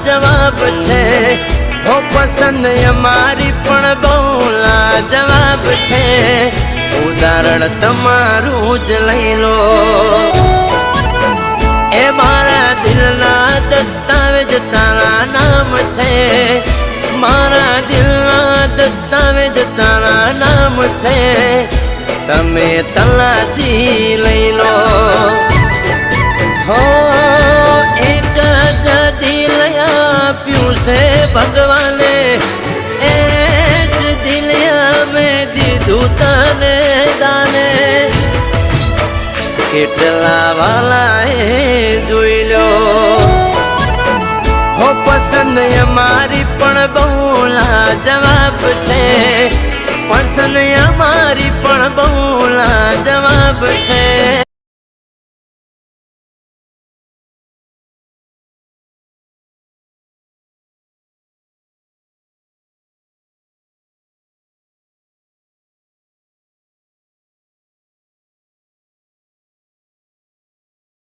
જવાબ છે હો પસંદ અમારી પણ બહુ લાજવાબ છે ઉદાહરણ તમારું જ લઈ લો એ મારા દિલના દસ્તાવેજ તારા નામ છે મારા દિલના દસ્તાવેજ તારા નામ છે તમે તલાશી લઈ લો હો એક જ દિલ આપ્યું છે ભગવાને એ જ દિલ મેં દીધું તને દાને કેટલા વાલા એ જોઈ લો હો પસંદ અમારી પણ બહુ લાજવાબ છે પસંદ અમારી પણ બહુ લાજવાબ છે